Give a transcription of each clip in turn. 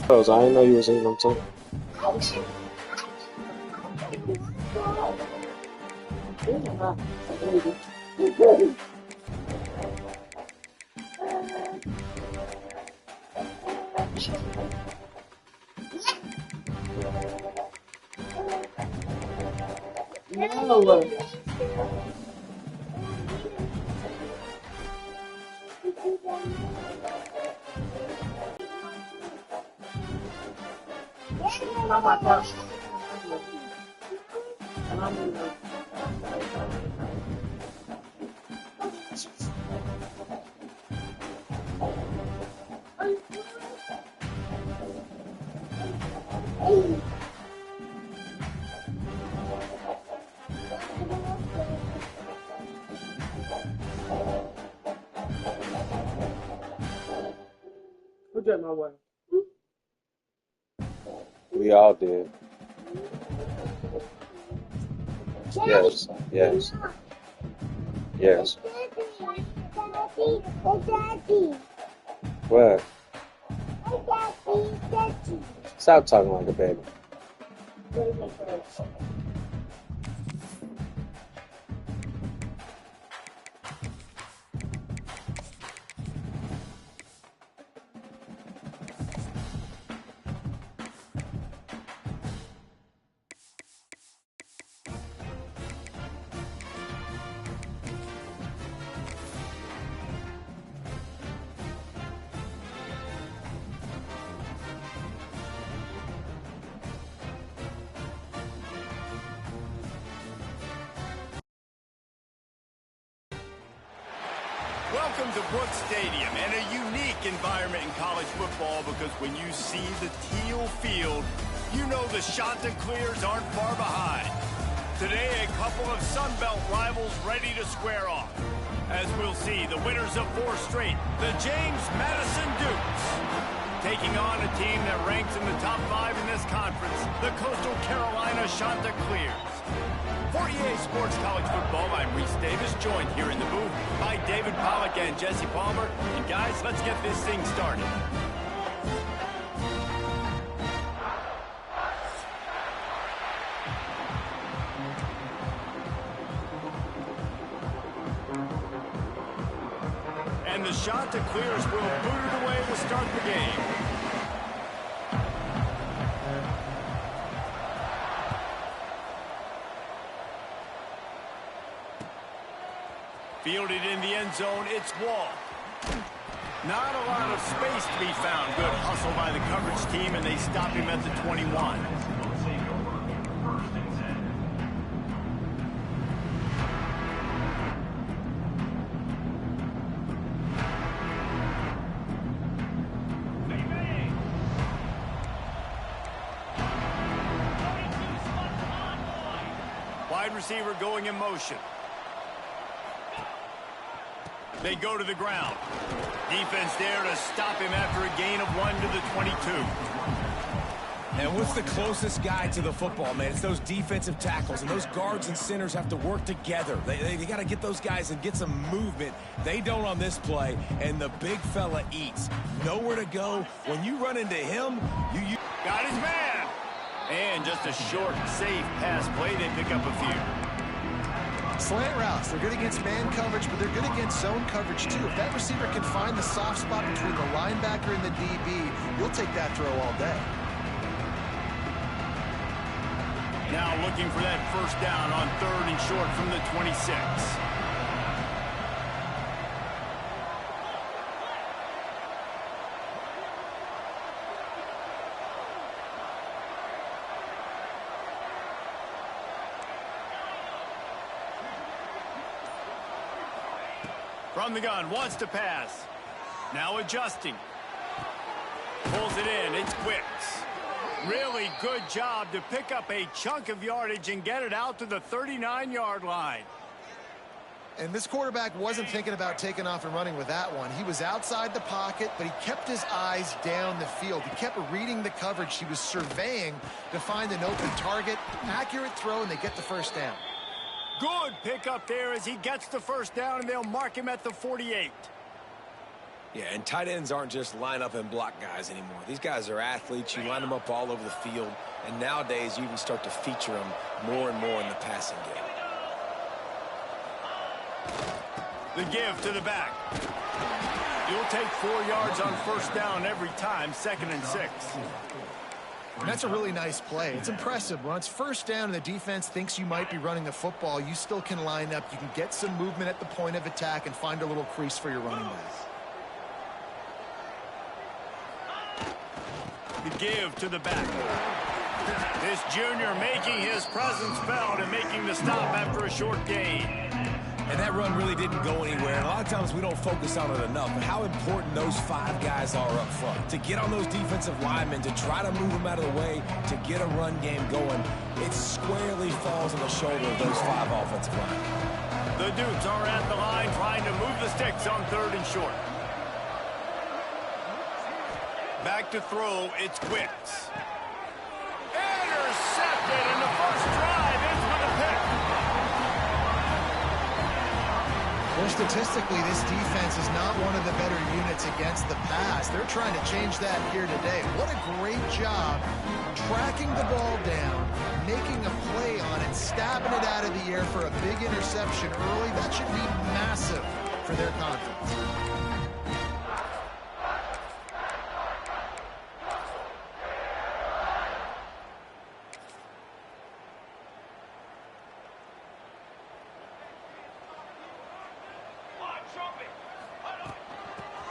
I didn't know you was eating them too. No. Who did my way? We all did. Yes, yes, yes. What? Stop talking like a baby. Welcome to Brooks Stadium, and a unique environment in college football because when you see the teal field, you know the Chanticleers aren't far behind. Today, a couple of Sun Belt rivals ready to square off. As we'll see, the winners of 4 straight, the James Madison Dukes, taking on a team that ranks in the top 5 in this conference, the Coastal Carolina Chanticleers. For EA Sports College Football, I'm Reese Davis, joined here in the booth by David Pollack and Jesse Palmer. And guys, let's get this thing started. And the Chanticleers will boot it away to start the game. Fielded in the end zone, it's Wall. Not a lot of space to be found. Good hustle by the coverage team, and they stop him at the 21. Wide receiver going in motion. They go to the ground. Defense there to stop him after a gain of 1 to the 22. And what's the closest guy to the football, man? It's those defensive tackles, and those guards and centers have to work together. They got to get those guys and get some movement. They don't on this play, and the big fella eats. Nowhere to go. When you run into him, you got his man. And just a short, safe pass play. They pick up a few. Slant routes, they're good against man coverage, but they're good against zone coverage too. If that receiver can find the soft spot between the linebacker and the DB, you'll take that throw all day. Now looking for that first down on 3rd and short from the 26. From the gun, wants to pass. Now adjusting. Pulls it in, it's Quicks. Really good job to pick up a chunk of yardage and get it out to the 39-yard line. And this quarterback wasn't thinking about taking off and running with that one. He was outside the pocket, but he kept his eyes down the field. He kept reading the coverage. He was surveying to find an open target. Accurate throw, and they get the first down. Good pickup there as he gets the first down, and they'll mark him at the 48. Yeah, and tight ends aren't just line up and block guys anymore. These guys are athletes. You line them up all over the field, and nowadays you even start to feature them more and more in the passing game. The give to the back. You'll take 4 yards on first down every time, 2nd and 6. And that's a really nice play. It's impressive. When it's first down and the defense thinks you might be running the football, you still can line up. You can get some movement at the point of attack and find a little crease for your running back. The give to the back. This junior making his presence felt and making the stop after a short gain. And that run really didn't go anywhere. And a lot of times we don't focus on it enough. But how important those 5 guys are up front. To get on those defensive linemen, to try to move them out of the way, to get a run game going, it squarely falls on the shoulder of those 5 offensive linemen. The Dukes are at the line trying to move the sticks on 3rd and short. Back to throw, it's Quicks. Intercepted, and the first drive ends with a pick. Well, statistically, this defense is not one of the better units against the pass. They're trying to change that here today. What a great job tracking the ball down, making a play on it, stabbing it out of the air for a big interception early. That should be massive for their confidence.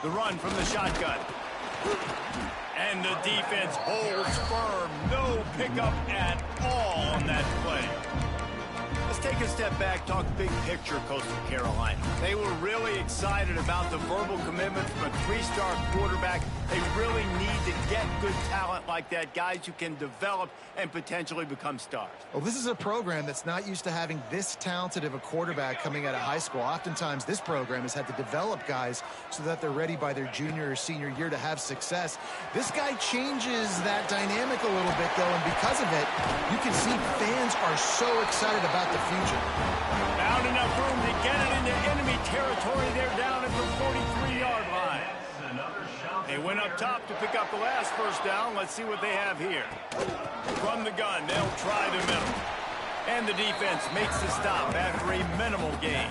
The run from the shotgun. And the defense holds firm. No pickup at all on that play. Let's take a step back, talk big picture Coastal Carolina. They were really excited about the verbal commitment from a 3-star quarterback. They really need to get good talent like that, guys who can develop and potentially become stars. Well, this is a program that's not used to having this talented of a quarterback coming out of high school. Oftentimes, this program has had to develop guys so that they're ready by their junior or senior year to have success. This guy changes that dynamic a little bit, though, and because of it, you can see fans are so excited about the future. Found enough room to get it into enemy territory. They're down at the 43-yard line. They went up top to pick up the last first down. Let's see what they have here. From the gun, they'll try the middle. And the defense makes the stop after a minimal gain.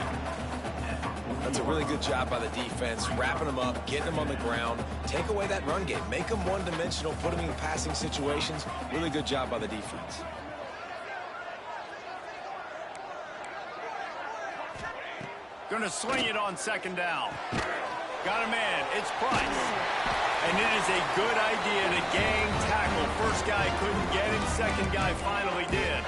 That's a really good job by the defense, wrapping them up, getting them on the ground, take away that run game, make them one-dimensional, put them in passing situations. Really good job by the defense. Gonna swing it on 2nd down. Got a man, it's Price. And it is a good idea to gang tackle. First guy couldn't get him, second guy finally did.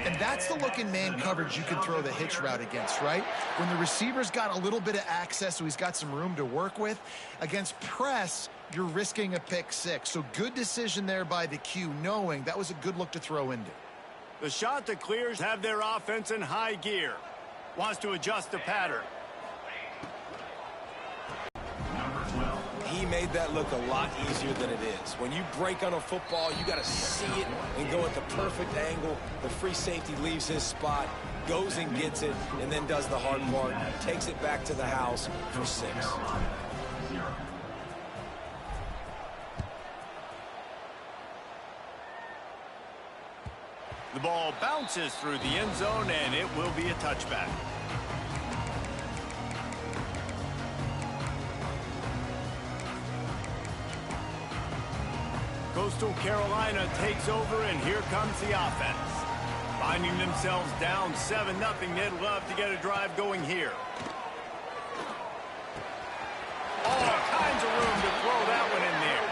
And that's the look in man coverage you can throw the hitch route against, right? When the receiver's got a little bit of access, so he's got some room to work with. Against press, you're risking a pick 6. So good decision there by the Q, knowing that was a good look to throw into. The shot to clears have their offense in high gear. Wants to adjust the pattern. He made that look a lot easier than it is. When you break on a football, you got to see it and go at the perfect angle. The free safety leaves his spot, goes and gets it, and then does the hard part, takes it back to the house for 6. The ball bounces through the end zone, and it will be a touchback. Coastal Carolina takes over, and here comes the offense. Finding themselves down 7-0, they'd love to get a drive going here. All kinds of room to throw that one in there.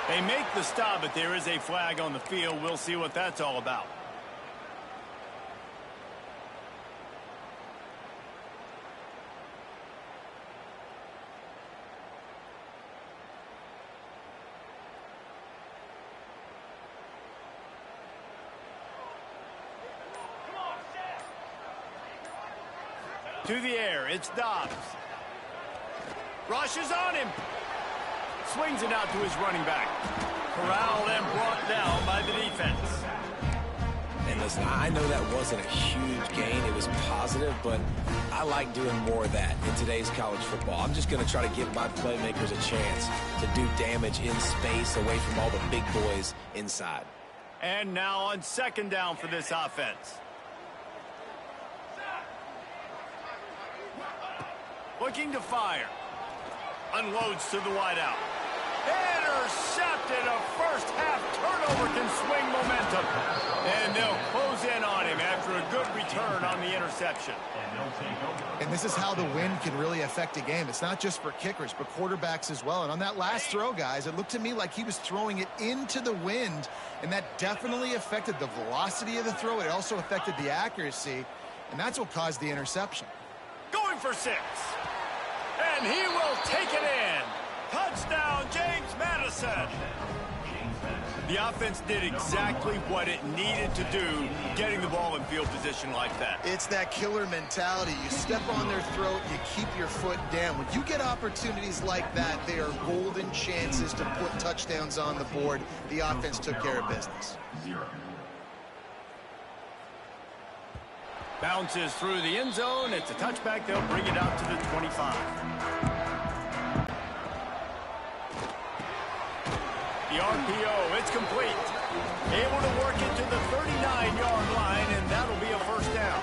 They make the stop, but there is a flag on the field. We'll see what that's all about. To the air, it's Dobbs. Rushes on him. Swings it out to his running back. Corralled and brought down by the defense. And listen, I know that wasn't a huge gain. It was positive, but I like doing more of that in today's college football. I'm just going to try to give my playmakers a chance to do damage in space away from all the big boys inside. And now on second down for this offense. Looking to fire. Unloads to the wideout. Intercepted. A first half turnover can swing momentum. And they'll close in on him after a good return on the interception. And this is how the wind can really affect a game. It's not just for kickers, but quarterbacks as well. And on that last throw, guys, it looked to me like he was throwing it into the wind, and that definitely affected the velocity of the throw. It also affected the accuracy, and that's what caused the interception. Going for 6. And he will take it in. Touchdown, James Madison. The offense did exactly what it needed to do, getting the ball in field position like that. It's that killer mentality. You step on their throat, you keep your foot down. When you get opportunities like that, they are golden chances to put touchdowns on the board. The offense took care of business. Bounces through the end zone. It's a touchback. They'll bring it out to the 25. The RPO, it's complete. Able to work it to the 39-yard line, and that'll be a first down.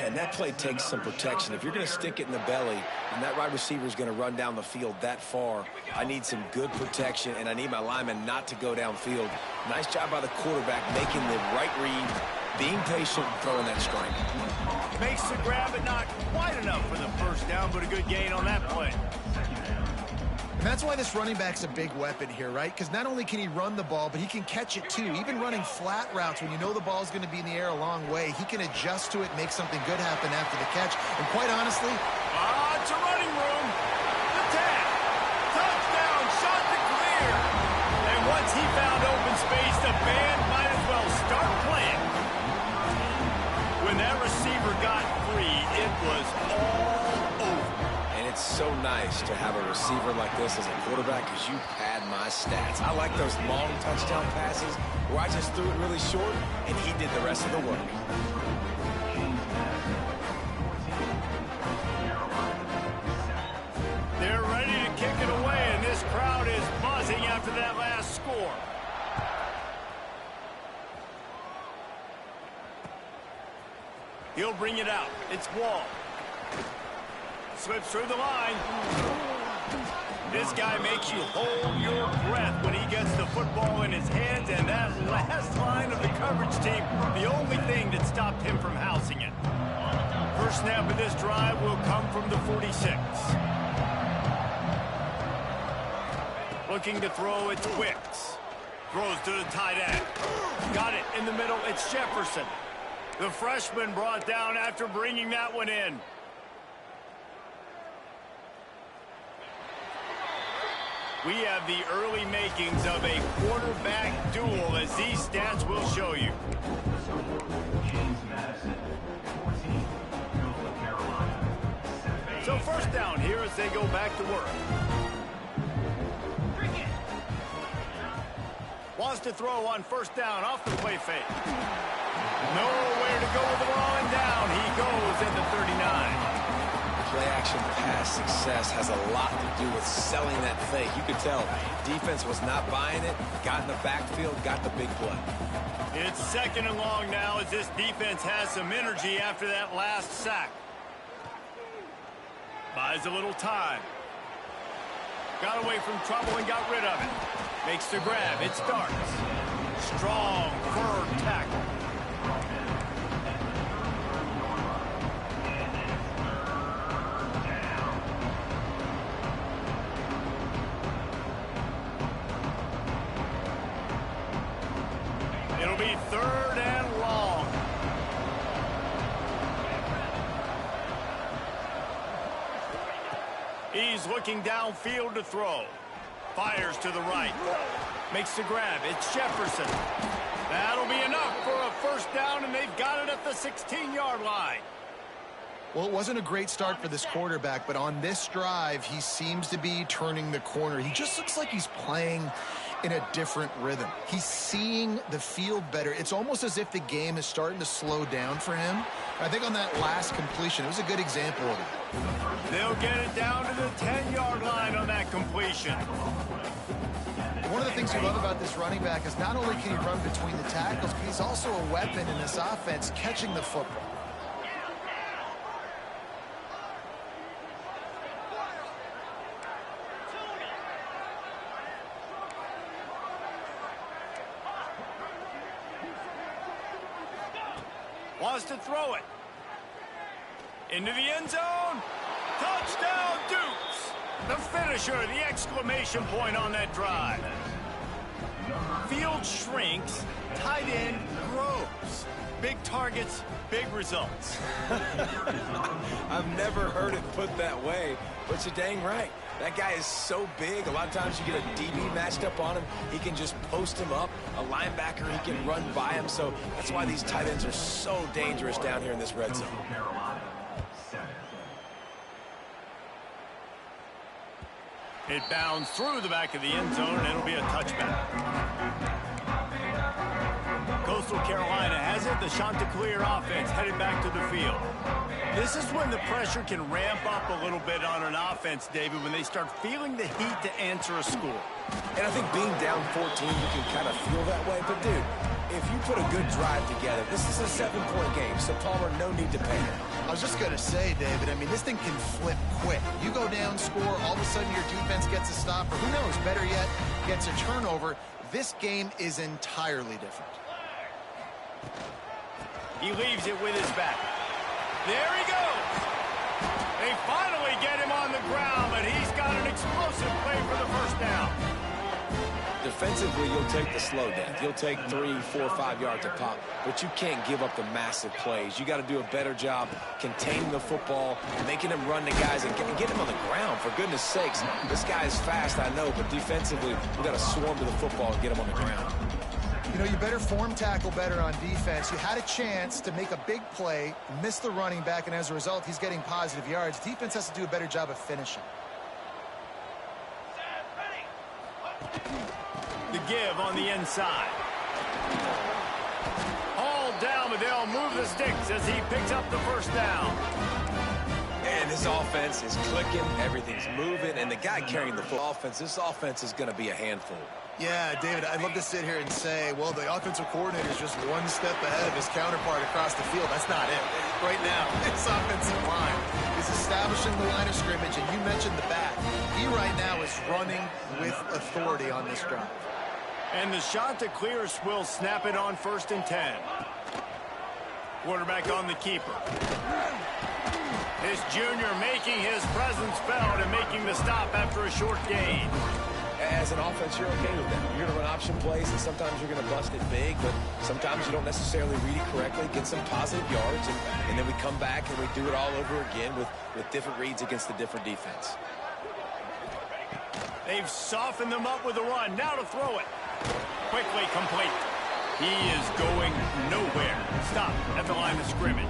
And that play takes some protection. If you're going to stick it in the belly and that wide receiver is going to run down the field that far, I need some good protection, and I need my lineman not to go downfield. Nice job by the quarterback making the right read, being patient, throwing that strike. Makes the grab, but not quite enough for the first down, but a good gain on that play. And that's why this running back's a big weapon here, right? Because not only can he run the ball, but he can catch it too. Even running flat routes when you know the ball's going to be in the air a long way, he can adjust to it, make something good happen after the catch. And quite honestly, it's a running room. The tag. Touchdown, shot to clear. And once he found open space, the band might as well start playing. When that receiver got free, it was all over. It's so nice to have a receiver like this as a quarterback because you pad my stats. I like those long touchdown passes where I just threw it really short and he did the rest of the work. They're ready to kick it away, and this crowd is buzzing after that last score. He'll bring it out. It's Wall. Slips through the line. This guy makes you hold your breath when he gets the football in his hands, and that last line of the coverage team, the only thing that stopped him from housing it. First snap of this drive will come from the 46. Looking to throw, it's Wicks. Throws to the tight end. Got it in the middle, it's Jefferson. The freshman brought down after bringing that one in. We have the early makings of a quarterback duel, as these stats will show you. So first down here as they go back to work. Wants to throw on first down off the play fake. Nowhere to go with the ball, and down he goes at the 39. Play-action pass success has a lot to do with selling that fake. You could tell defense was not buying it, got in the backfield, got the big play. It's second and long now as this defense has some energy after that last sack. Buys a little time. Got away from trouble and got rid of it. Makes the grab. It starts. Strong, firm tackle. It'll be third and long. He's looking downfield to throw. Fires to the right. Makes the grab. It's Jefferson. That'll be enough for a first down, and they've got it at the 16-yard line. well, it wasn't a great start for this quarterback, but on this drive, he seems to be turning the corner. He just looks like he's playing in a different rhythm. He's seeing the field better. It's almost as if the game is starting to slow down for him. I think on that last completion, it was a good example of it. They'll get it down to the 10-yard line on that completion. One of the things we love about this running back is not only can he run between the tackles, but he's also a weapon in this offense catching the football. Wants to throw it. Into the end zone. Touchdown, Dukes. The finisher, the exclamation point on that drive. Field shrinks, tight end grows. Big targets, big results. I've never heard it put that way, but you're dang right. That guy is so big. A lot of times you get a DB matched up on him. He can just post him up. A linebacker, he can run by him. So that's why these tight ends are so dangerous down here in this red zone. It bounds through the back of the end zone, and it'll be a touchback. Coastal Carolina has it. The Chanticleer offense headed back to the field. This is when the pressure can ramp up a little bit on an offense, David, when they start feeling the heat to answer a score. And I think being down 14, you can kind of feel that way. But, dude, if you put a good drive together, this is a 7-point game, so Palmer, no need to panic. I was just going to say, David, I mean, this thing can flip quick. You go down, score, all of a sudden your defense gets a stop, or who knows, better yet, gets a turnover. This game is entirely different. He leaves it with his back. There he goes. They finally get him on the ground, but he's got an explosive play for the first down. Defensively, you'll take the slow down. You'll take 3, 4, 5 yards a pop, but you can't give up the massive plays. You got to do a better job containing the football, making him run to guys, and get him on the ground. For goodness sakes, this guy is fast, I know, but defensively, we got to swarm to the football and get him on the ground. You know, you better form tackle better on defense. You had a chance to make a big play, miss the running back, and as a result, he's getting positive yards. Defense has to do a better job of finishing. The give on the inside. Hauled down, but they'll move the sticks as he picks up the first down. And this offense is clicking, everything's moving, and the guy carrying the full offense, this offense is going to be a handful. Yeah, David, I'd love to sit here and say, well, the offensive coordinator is just one step ahead of his counterpart across the field. That's not it. Right now, this offensive line is establishing the line of scrimmage, and you mentioned the back. He right now is running with authority on this drive. And the Chanticleers will snap it on 1st and 10. Quarterback on the keeper. This junior making his presence felt and making the stop after a short gain. As an offense, you're okay with that. You're going to run option plays, and sometimes you're going to bust it big, but sometimes you don't necessarily read it correctly, get some positive yards, and then we come back and we do it all over again with different reads against the different defense. They've softened them up with a run. Now to throw it. Quickly complete. He is going nowhere. Stop at the line of scrimmage.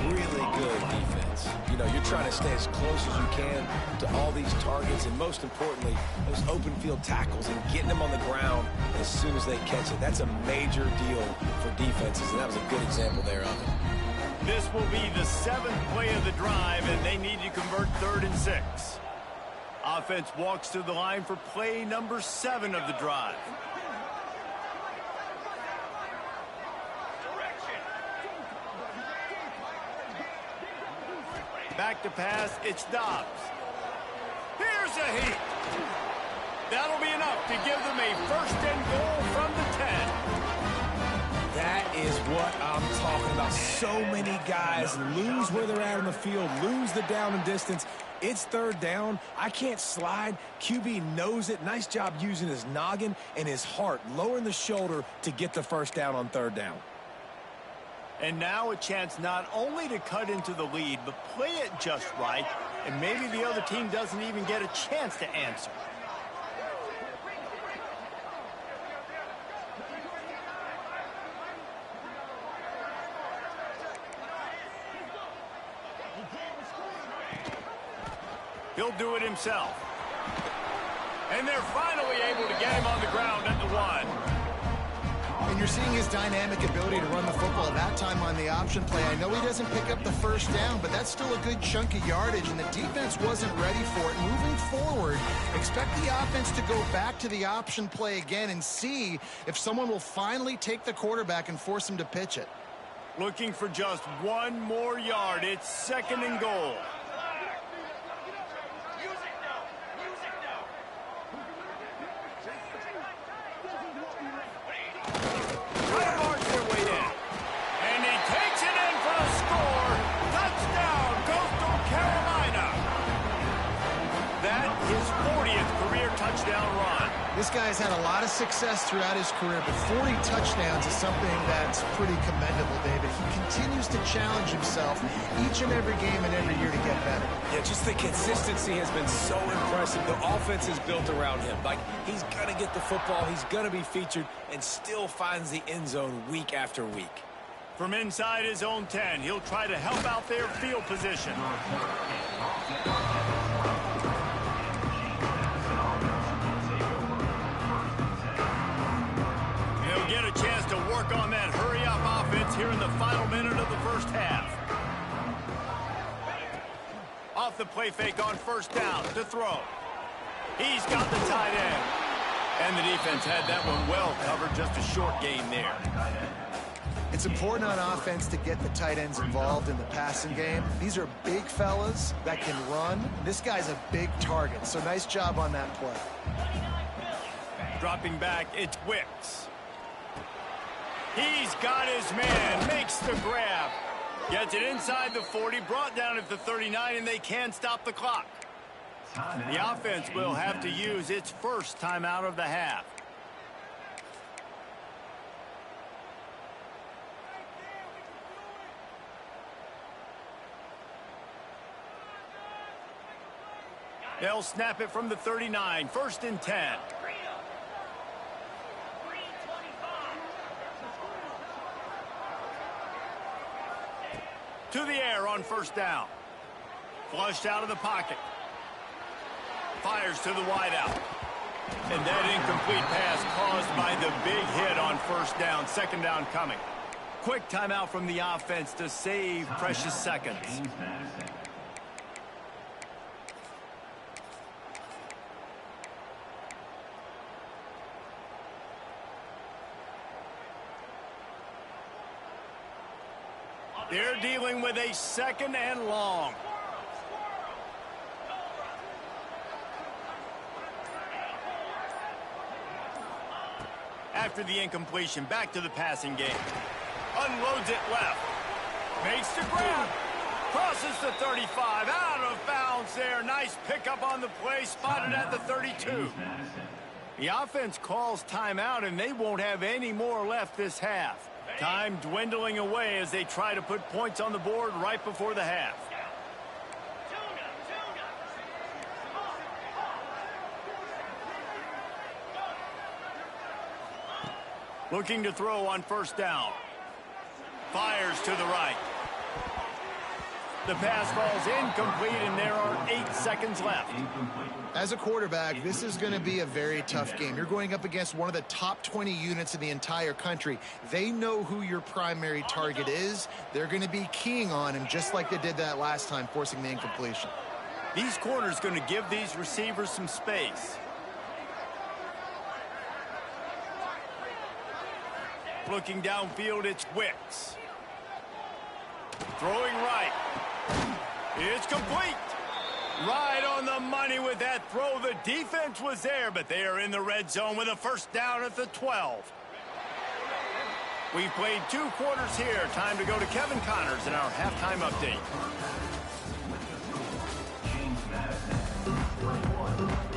Really good defense. You know, you're trying to stay as close as you can to all these targets, and most importantly, those open field tackles and getting them on the ground as soon as they catch it. That's a major deal for defenses, and that was a good example there of it. This will be the 7th play of the drive, and they need to convert 3rd and 6. Offense walks to the line for play number 7 of the drive. Back to pass, it's Dobbs. Here's a heat. That'll be enough to give them a 1st and goal from the 10. That is what I'm talking about. So many guys lose where they're at on the field, lose the down and distance. It's 3rd down. I can't slide. QB knows it. Nice job using his noggin and his heart, lowering the shoulder to get the 1st down on 3rd down. And now a chance not only to cut into the lead, but play it just right, and maybe the other team doesn't even get a chance to answer. He'll do it himself. And they're finally able to get him on the ground at the 1. And you're seeing his dynamic ability to run the football, that time on the option play. I know he doesn't pick up the first down, but that's still a good chunk of yardage, and the defense wasn't ready for it. Moving forward, expect the offense to go back to the option play again and see if someone will finally take the quarterback and force him to pitch it. Looking for just 1 more yard. It's 2nd and goal. Touchdown run. This guy has had a lot of success throughout his career, but 40 touchdowns is something that's pretty commendable, David. He continues to challenge himself each and every game and every year to get better. Yeah, just the consistency has been so impressive. The offense is built around him. Like, he's going to get the football, he's going to be featured, and still finds the end zone week after week. From inside his own 10, he'll try to help out their field position. Get a chance to work on that hurry-up offense here in the final minute of the first half. Off the play fake on first down to throw. He's got the tight end. And the defense had that one well covered, just a short gain there. It's important on offense to get the tight ends involved in the passing game. These are big fellas that can run. This guy's a big target, so nice job on that play. Dropping back, it's Wicks. He's got his man, makes the grab. Gets it inside the 40, brought down at the 39, and they can't stop the clock. The offense will have to use its first timeout of the half. They'll snap it from the 39, 1st and 10. To the air on first down. Flushed out of the pocket. Fires to the wideout. And that incomplete pass caused by the big hit on first down. 2nd down coming. Quick timeout from the offense to save precious seconds. They're dealing with a 2nd and long. After the incompletion, back to the passing game. Unloads it left. Makes the grab. Crosses the 35. Out of bounds there. Nice pickup on the play. Spotted at the 32. The offense calls timeout, and they won't have any more left this half. Time dwindling away as they try to put points on the board right before the half. Looking to throw on first down. Fires to the right. The pass falls incomplete, and there are 8 seconds left. As a quarterback, this is going to be a very tough game. You're going up against one of the top 20 units in the entire country. They know who your primary target is. They're going to be keying on him just like they did that last time, forcing the incompletion. These corners going to give these receivers some space. Looking downfield, it's Wicks. Throwing right. It's complete. Right on the money with that throw. The defense was there, but they are in the red zone with a first down at the 12. We've played 2 quarters here. Time to go to Kevin Connors in our halftime update.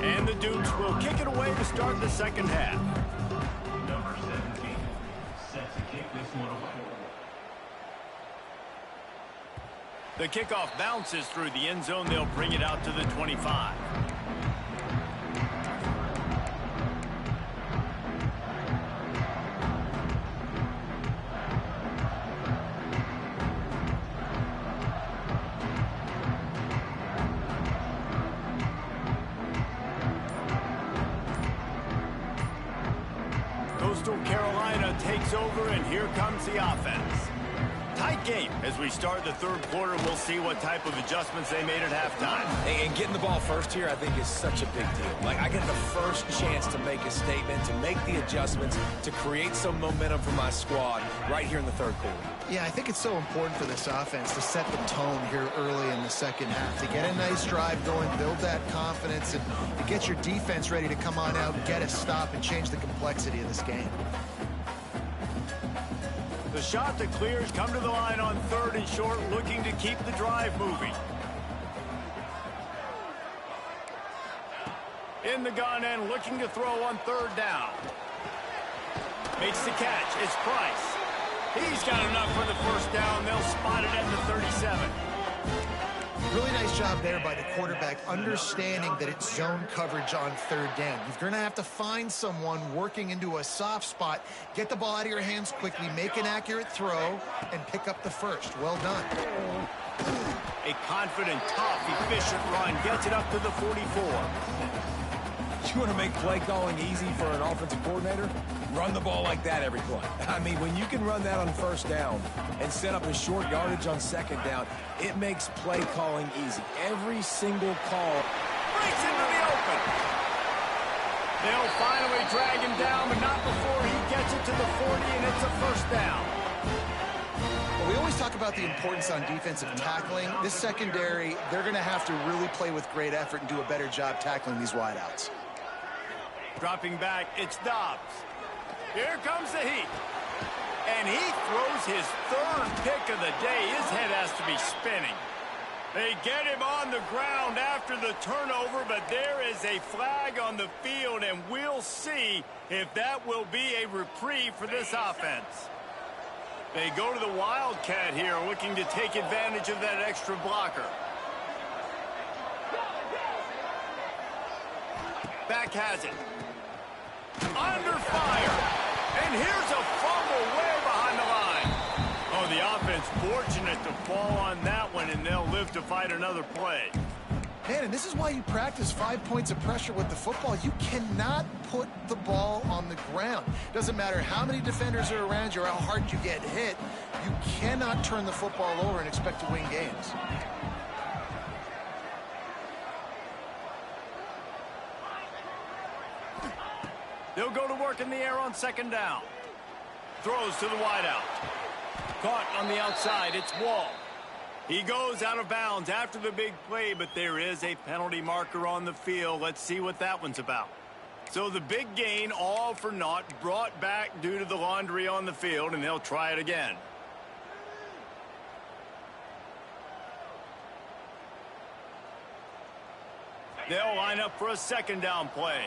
And the Dukes will kick it away to start the second half. Number 17 set to kick this one away. The kickoff bounces through the end zone. They'll bring it out to the 25. Coastal Carolina takes over, and here comes the offense. Tight game as we start the third quarter. We'll see what type of adjustments they made at halftime. And getting the ball first here, I think, is such a big deal. Like, I get the first chance to make a statement, to make the adjustments, to create some momentum for my squad right here in the third quarter. Yeah, I think it's so important for this offense to set the tone here early in the second half, to get a nice drive going, build that confidence, and to get your defense ready to come on out, get a stop, and change the complexity of this game. The shot that clears come to the line on third and short, looking to keep the drive moving. In the gun and looking to throw on third down. Makes the catch. It's Price. He's got enough for the first down. They'll spot it at the 37. Really nice job there by the quarterback, understanding that it's zone coverage on third down. You're going to have to find someone working into a soft spot, get the ball out of your hands quickly, make an accurate throw, and pick up the first. Well done. A confident, tough, efficient run gets it up to the 44. You want to make play calling easy for an offensive coordinator? Run the ball like that every play. I mean, when you can run that on first down and set up a short yardage on second down, it makes play calling easy. Every single call Breaks into the open. They'll finally drag him down, but not before he gets it to the 40, and it's a first down. Well, we always talk about the importance on defensive tackling. This secondary, they're going to have to really play with great effort and do a better job tackling these wideouts. Dropping back, it's Dobbs. Here comes the heat. And he throws his third pick of the day. His head has to be spinning. They get him on the ground after the turnover, but there is a flag on the field, and we'll see if that will be a reprieve for this offense. They go to the Wildcat here, looking to take advantage of that extra blocker. Back has it. Under fire. And here's a fumble way behind the line. Oh, the offense fortunate to fall on that one, and they'll live to fight another play. Man, and this is why you practice 5 points of pressure with the football. You cannot put the ball on the ground. Doesn't matter how many defenders are around you or how hard you get hit. You cannot turn the football over and expect to win games. They'll go to work in the air on second down. Throws to the wideout. Caught on the outside. It's Wall. He goes out of bounds after the big play, but there is a penalty marker on the field. Let's see what that one's about. So the big gain, all for naught, brought back due to the laundry on the field, and they'll try it again. They'll line up for a second down play.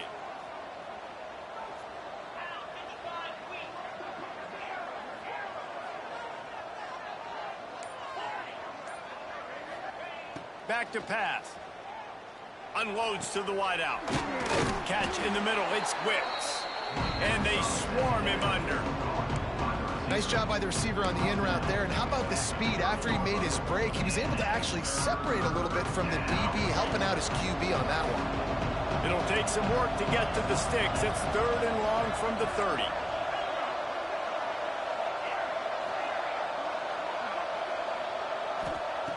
Back to pass. Unloads to the wideout. Catch in the middle. It's Wicks. And they swarm him under. Nice job by the receiver on the in route there. And how about the speed after he made his break? He was able to actually separate a little bit from the DB, helping out his QB on that one. It'll take some work to get to the sticks. It's third and long from the 30.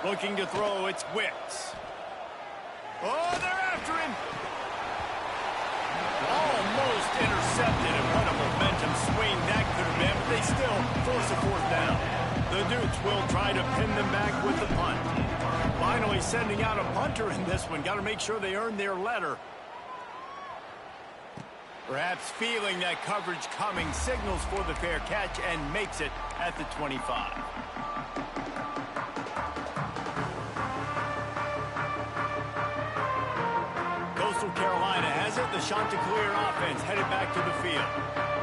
Looking to throw, it's Wicks. Oh, they're after him. Almost intercepted, and what a momentum swing that could have been, but they still force a fourth down. The Dukes will try to pin them back with the punt. Finally sending out a punter in this one. Got to make sure they earn their letter. Perhaps feeling that coverage coming, signals for the fair catch and makes it at the 25. Coastal Carolina has it. The Chanticleer offense headed back to the field.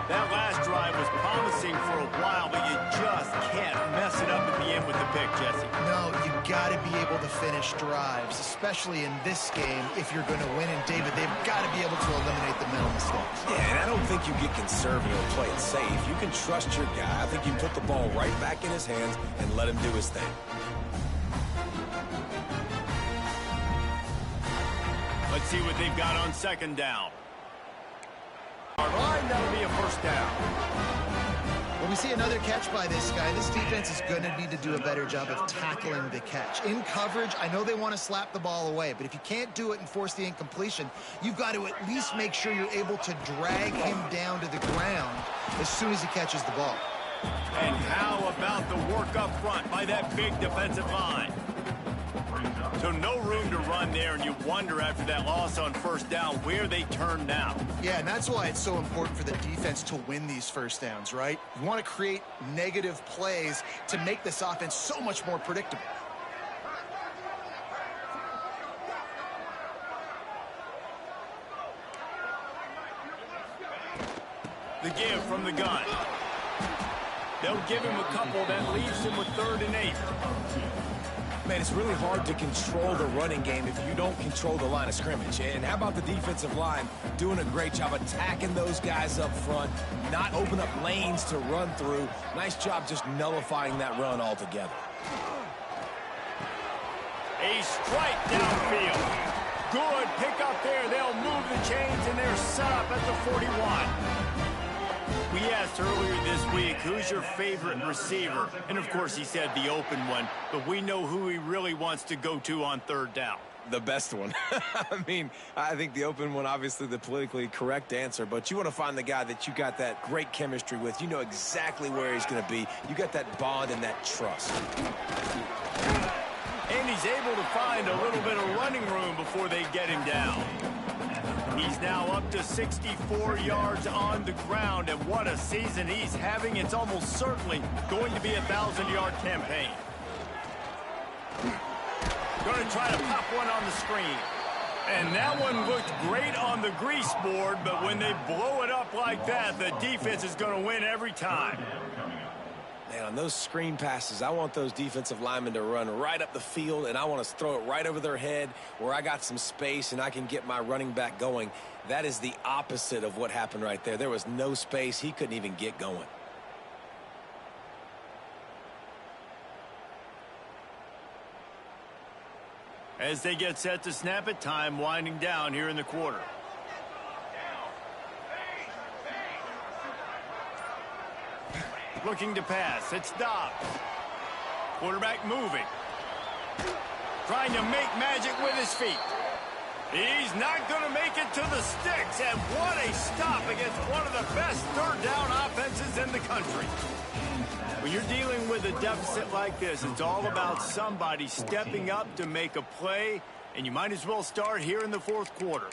That last drive was promising for a while, but you just can't mess it up at the end with the pick, Jesse. No, you got to be able to finish drives, especially in this game if you're going to win. And, David, they've got to be able to eliminate the mental mistakes. Yeah, and I don't think you get conservative and play it safe. You can trust your guy. I think you put the ball right back in his hands and let him do his thing. Let's see what they've got on second down. line, that'll be a first down. When we see another catch by this guy, this defense is going to need to do a better job of tackling the catch. In coverage, I know they want to slap the ball away, but if you can't do it and force the incompletion, you've got to at least make sure you're able to drag him down to the ground as soon as he catches the ball. And how about the work up front by that big defensive line? So no room to run there, and you wonder after that loss on first down where they turn now. Yeah, and that's why it's so important for the defense to win these first downs, right? You want to create negative plays to make this offense so much more predictable. The give from the gun. They'll give him a couple that leaves him with 3rd and 8. Man, it's really hard to control the running game if you don't control the line of scrimmage. And how about the defensive line doing a great job attacking those guys up front, not open up lanes to run through. Nice job just nullifying that run altogether. A strike downfield. Good pick up there. They'll move the chains, and they're set up at the 41. We asked earlier this week, who's your favorite receiver? And, of course, he said the open one, but we know who he really wants to go to on 3rd down. The best one. I mean, I think the open one, obviously the politically correct answer, but you want to find the guy that you got that great chemistry with. You know exactly where he's going to be. You got that bond and that trust. And he's able to find a little bit of running room before they get him down. He's now up to 64 yards on the ground, and what a season he's having. It's almost certainly going to be a 1,000-yard campaign. Going to try to pop one on the screen. And that one looked great on the grease board, but when they blow it up like that, the defense is going to win every time. Man, on those screen passes, I want those defensive linemen to run right up the field, and I want to throw it right over their head where I got some space and I can get my running back going. That is the opposite of what happened right there. There was no space. He couldn't even get going. As they get set to snap it, time winding down here in the quarter. Looking to pass. It's Dobbs. Quarterback moving. Trying to make magic with his feet. He's not going to make it to the sticks. And what a stop against one of the best 3rd down offenses in the country. When you're dealing with a deficit like this, it's all about somebody stepping up to make a play. And you might as well start here in the 4th quarter.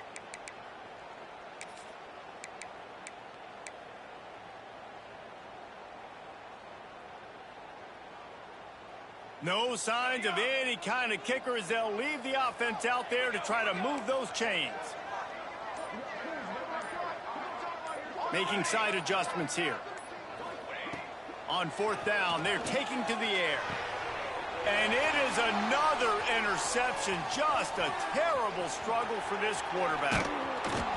No signs of any kind of kicker as they'll leave the offense out there to try to move those chains. Making side adjustments here. On 4th down, they're taking to the air. And it is another interception. Just a terrible struggle for this quarterback.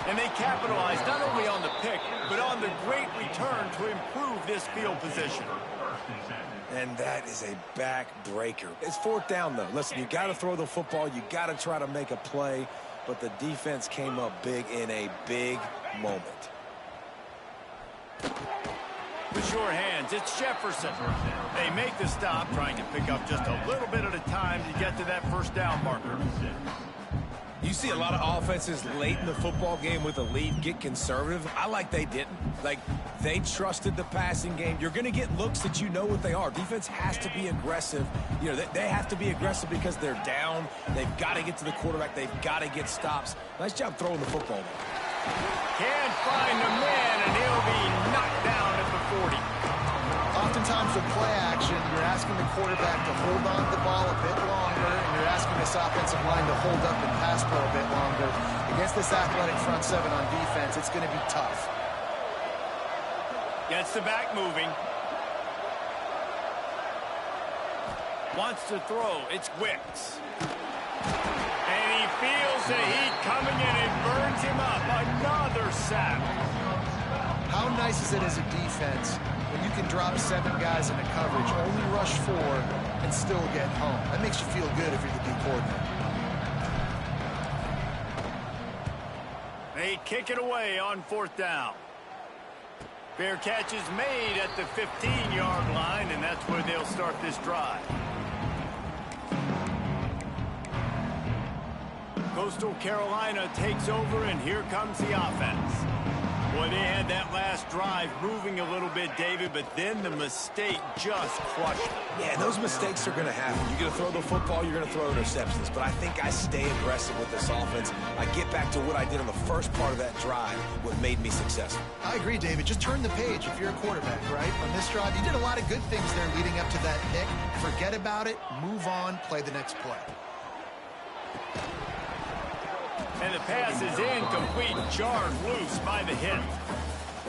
And they capitalized not only on the pick, but on the great return to improve this field position. And that is a backbreaker. It's 4th down, though. Listen, you got to throw the football. You got to try to make a play. But the defense came up big in a big moment. With sure hands, it's Jefferson. They make the stop, trying to pick up just a little bit at a time to get to that 1st down marker. You see a lot of offenses late in the football game with a lead get conservative. I like they didn't. Like, they trusted the passing game. You're going to get looks that you know what they are. Defense has to be aggressive. You know, they have to be aggressive because they're down. They've got to get to the quarterback. They've got to get stops. Nice job throwing the football. Can't find the man, and he'll be knocked down at the 40. Oftentimes with play action, you're asking the quarterback to hold on to the ball a bit longer, and you're asking this offensive line to hold up and pass pro a bit longer. Against this athletic front 7 on defense, it's going to be tough. Gets the back moving. Wants to throw. It's Wicks. And he feels the heat coming in and burns him up. Another sack. How nice is it as a defense when you can drop 7 guys into coverage, only rush 4, and still get home? That makes you feel good if you're the D coordinator. They kick it away on 4th down. Fair catch is made at the 15-yard line, and that's where they'll start this drive. Coastal Carolina takes over, and here comes the offense. Boy, they had that last drive moving a little bit, David, but then the mistake just crushed them. Yeah, and those mistakes are going to happen. You're going to throw the football, you're going to throw interceptions. But I think I stay aggressive with this offense. I get back to what I did on the first part of that drive, what made me successful. I agree, David. Just turn the page if you're a quarterback, right? On this drive, you did a lot of good things there leading up to that pick. Forget about it, move on, play the next play. And the pass is incomplete, jarred loose by the hit.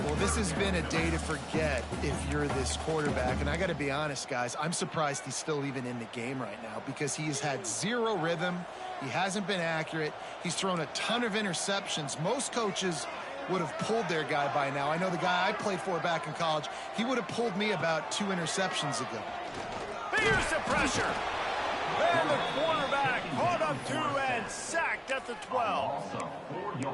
Well, this has been a day to forget if you're this quarterback. And I got to be honest, guys, I'm surprised he's still even in the game right now because he's had zero rhythm. He hasn't been accurate. He's thrown a ton of interceptions. Most coaches would have pulled their guy by now. I know the guy I played for back in college, he would have pulled me about 2 interceptions ago. Here's the pressure. And the quarterback caught up 2 and sacked at the 12.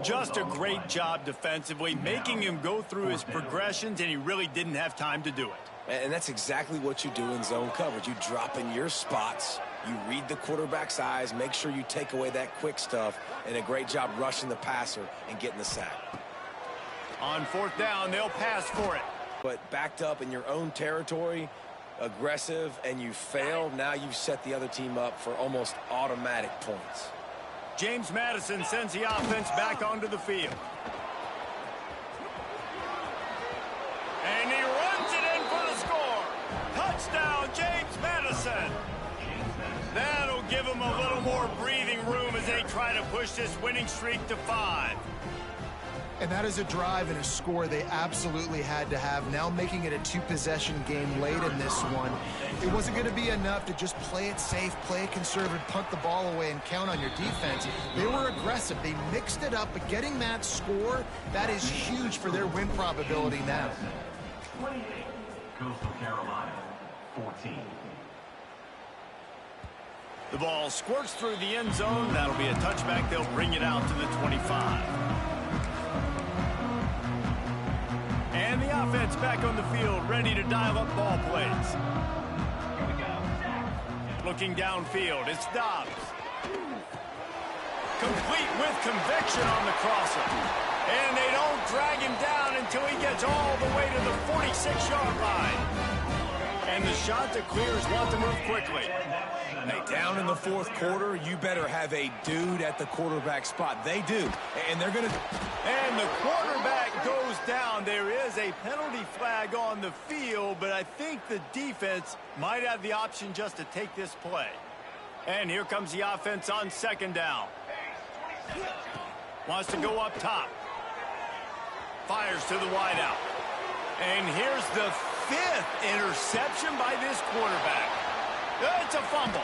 Just a great job defensively, making him go through his progressions, and he really didn't have time to do it. And that's exactly what you do in zone coverage. You drop in your spots, you read the quarterback's eyes, make sure you take away that quick stuff, and a great job rushing the passer and getting the sack. On 4th down, they'll pass for it. But backed up in your own territory, aggressive, and you fail, now you've set the other team up for almost automatic points. James Madison sends the offense back onto the field. And he runs it in for the score. Touchdown, James Madison. That'll give him a little more breathing room as they try to push this winning streak to 5. And that is a drive and a score they absolutely had to have. Now making it a 2-possession game late in this one. It wasn't going to be enough to just play it safe, play it conservative, punt the ball away, and count on your defense. They were aggressive. They mixed it up, but getting that score, that is huge for their win probability now. 28, Coastal Carolina, 14. The ball squirts through the end zone. That'll be a touchback. They'll bring it out to the 25. And the offense back on the field, ready to dial up ball plays. Looking downfield, it's Dobbs. Complete with conviction on the crosser. And they don't drag him down until he gets all the way to the 46-yard line. And the Chanticleers want to move quickly. Hey, down in the 4th quarter, you better have a dude at the quarterback spot. They do, and they're going to... And the quarterback goes down. There is a penalty flag on the field, but I think the defense might have the option just to take this play. And here comes the offense on 2nd down. Wants to go up top. Fires to the wideout. And here's the 5th interception by this quarterback. It's a fumble.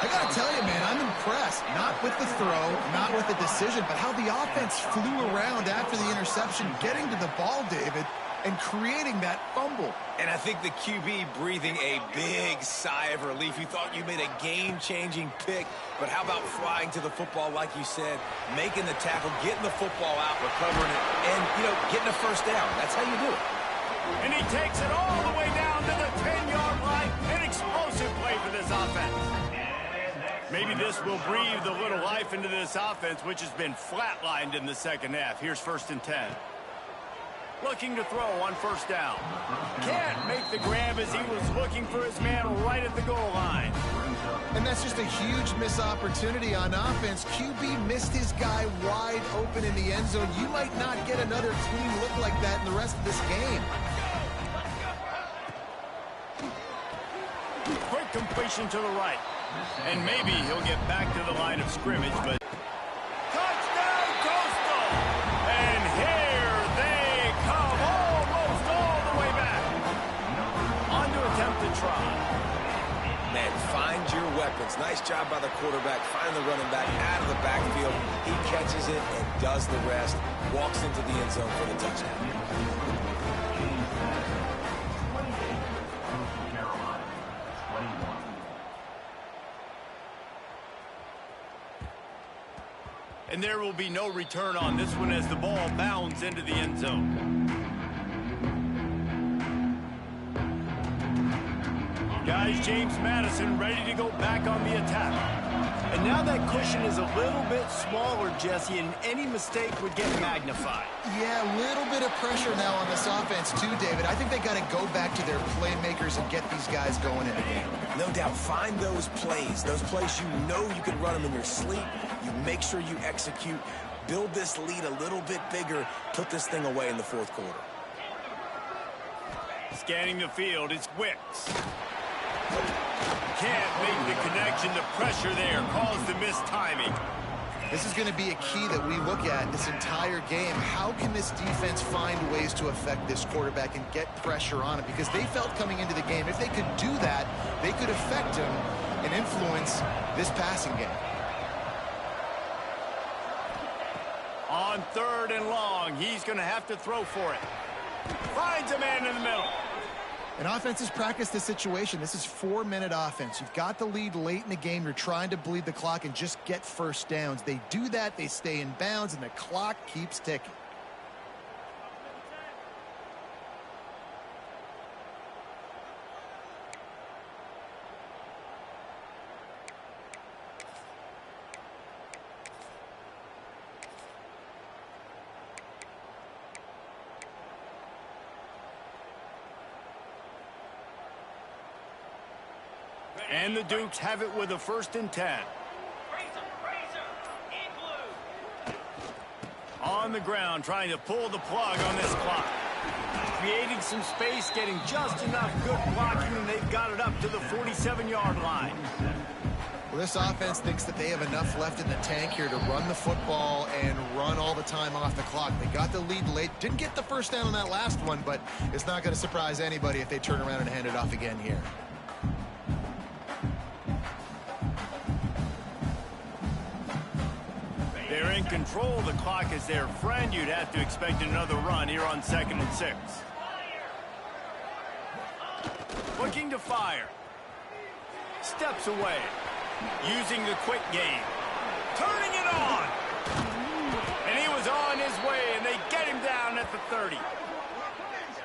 I got to tell you, man, I'm impressed. Not with the throw, not with the decision, but how the offense flew around after the interception, getting to the ball, David, and creating that fumble. And I think the QB breathing a big sigh of relief. You thought you made a game-changing pick, but how about flying to the football, like you said, making the tackle, getting the football out, recovering it, and, getting a 1st down. That's how you do it. And he takes it all the way down to the 10-yard line. An explosive play for this offense. Maybe this will breathe a little life into this offense, which has been flatlined in the 2nd half. Here's 1st and 10. Looking to throw on 1st down. Can't make the grab as he was looking for his man right at the goal line. And that's just a huge missed opportunity on offense. QB missed his guy wide open in the end zone. You might not get another clean look like that in the rest of this game. Quick completion to the right. And maybe he'll get back to the line of scrimmage, but... Touchdown, Coastal! And here they come, almost all the way back. On to attempt to try. Man, find your weapons. Nice job by the quarterback. Find the running back out of the backfield. He catches it and does the rest. Walks into the end zone for the touchdown. And there will be no return on this one as the ball bounds into the end zone. Guys, James Madison ready to go back on the attack. And now that cushion is a little bit smaller, Jesse, and any mistake would get magnified. Yeah, a little bit of pressure now on this offense too, David. I think they got to go back to their playmakers and get these guys going in the game. No doubt, find those plays you know you can run them in your sleep. You make sure you execute, build this lead a little bit bigger, put this thing away in the fourth quarter. Scanning the field, it's Wicks. Can't make the connection. The pressure there caused the missed timing. This is going to be a key that we look at this entire game. How can this defense find ways to affect this quarterback and get pressure on him? Because they felt coming into the game, if they could do that, they could affect him and influence this passing game. On 3rd and long, he's going to have to throw for it. Finds a man in the middle. And offenses practice this situation. This is 4-minute offense. You've got the lead late in the game. You're trying to bleed the clock and just get first downs. They do that, they stay in bounds, and the clock keeps ticking. And the Dukes have it with a 1st and 10. On the ground, trying to pull the plug on this clock. Creating some space, getting just enough good blocking, and they've got it up to the 47-yard line. Well, this offense thinks that they have enough left in the tank here to run the football and run all the time off the clock. They got the lead late. Didn't get the first down on that last one, but it's not going to surprise anybody if they turn around and hand it off again here. They're in control. The clock is their friend. You'd have to expect another run here on 2nd and 6. Looking to fire. Steps away. Using the quick game. Turning it on. And he was on his way, and they get him down at the 30.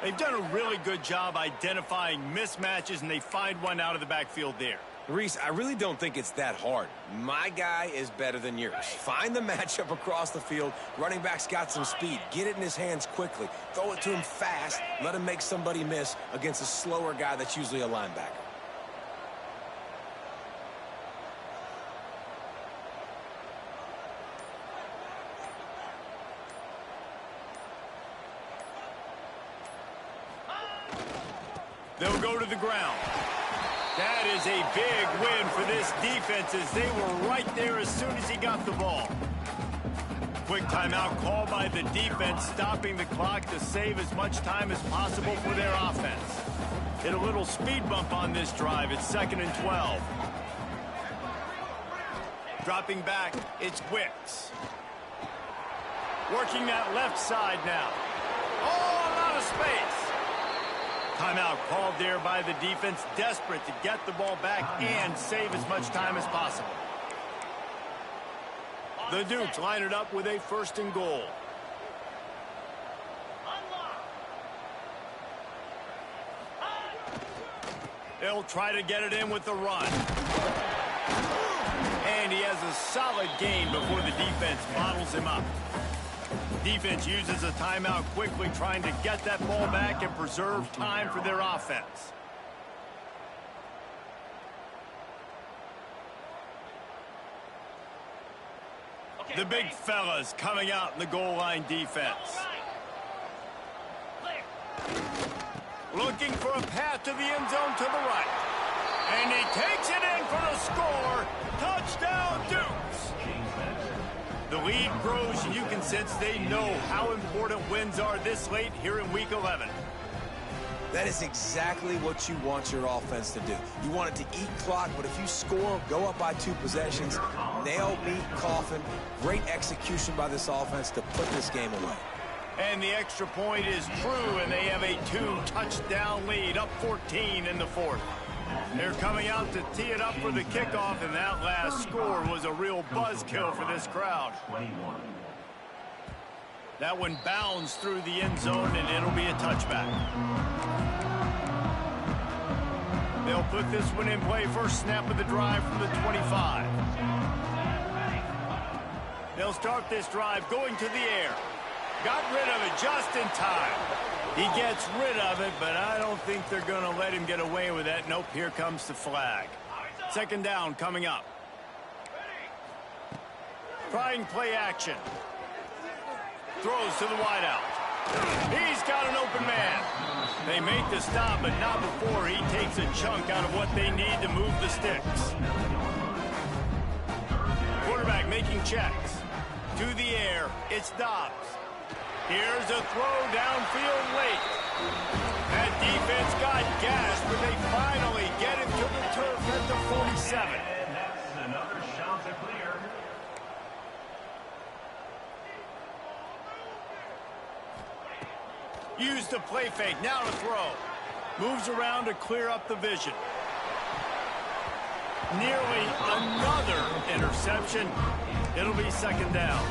They've done a really good job identifying mismatches, and they find one out of the backfield there. Reese, I really don't think it's that hard. My guy is better than yours. Find the matchup across the field. Running back's got some speed. Get it in his hands quickly. Throw it to him fast. Let him make somebody miss against a slower guy that's usually a linebacker. They'll go to the ground. That is a big win for this defense as they were right there as soon as he got the ball. Quick timeout called by the defense, stopping the clock to save as much time as possible for their offense. Hit a little speed bump on this drive. It's 2nd and 12. Dropping back, it's Wicks. Working that left side now. Oh, a lot of space. Timeout called there by the defense, desperate to get the ball back and save as much time as possible. The Dukes line it up with a 1st and goal. They'll try to get it in with the run. And he has a solid gain before the defense bottles him up. Defense uses a timeout quickly, trying to get that ball back and preserve time for their offense. The big fellas coming out in the goal line defense. Looking for a path to the end zone to the right. And he takes it in for the score. Touchdown, Dukes. The lead grows, and you can sense they know how important wins are this late here in Week 11. That is exactly what you want your offense to do. You want it to eat clock, but if you score, go up by 2 possessions, nail, beat, coffin. Great execution by this offense to put this game away. And the extra point is true, and they have a 2-touchdown lead, up 14 in the 4th. They're coming out to tee it up for the kickoff, and that last score was a real buzzkill for this crowd. That one bounds through the end zone, and it'll be a touchback. They'll put this one in play. First snap of the drive from the 25. They'll start this drive going to the air. Got rid of it just in time. He gets rid of it, but I don't think they're going to let him get away with that. Nope, here comes the flag. Second down coming up. Trying play action. Throws to the wideout. He's got an open man. They make the stop, but not before he takes a chunk out of what they need to move the sticks. Quarterback making checks. To the air, it's Dobbs. Here's a throw downfield late. That defense got gassed, but they finally get him to the turf at the 47. And that's another shot to clear. Use the play fake, now to throw. Moves around to clear up the vision. Nearly another interception. It'll be second down.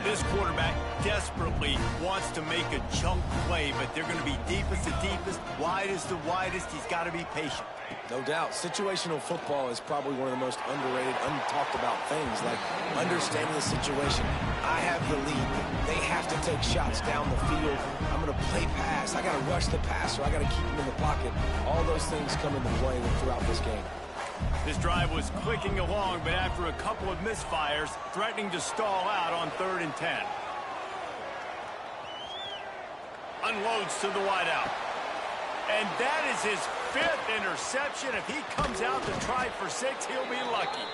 This quarterback desperately wants to make a chunk play, but they're going to be deepest to deepest, widest to widest. He's got to be patient. No doubt. Situational football is probably one of the most underrated, untalked about things, like understanding the situation. I have the lead. They have to take shots down the field. I'm going to play pass. I got to rush the passer. I got to keep him in the pocket. All those things come into play throughout this game. This drive was clicking along, but after a couple of misfires, threatening to stall out on 3rd and 10. Unloads to the wideout. And that is his 5th interception. If he comes out to try for 6, he'll be lucky.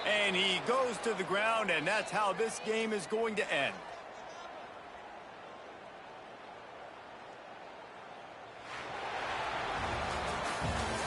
And he goes to the ground, and that's how this game is going to end.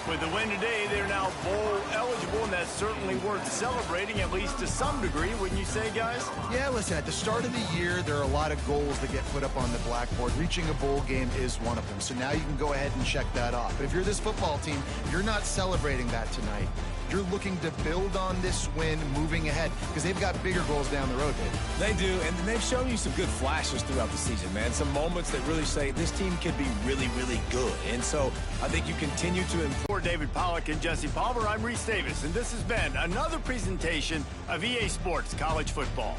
With the win today, they're now bowl eligible, and that's certainly worth celebrating, at least to some degree, wouldn't you say, guys? Yeah, listen, at the start of the year, there are a lot of goals that get put up on the blackboard. Reaching a bowl game is one of them. So now you can go ahead and check that off. But if you're this football team, you're not celebrating that tonight. You're looking to build on this win moving ahead because they've got bigger goals down the road, Dave. They do, and they've shown you some good flashes throughout the season, man. Some moments that really say this team can be really, really good. And so I think you continue to improve. For David Pollack and Jesse Palmer, I'm Reese Davis, and this has been another presentation of EA Sports College Football.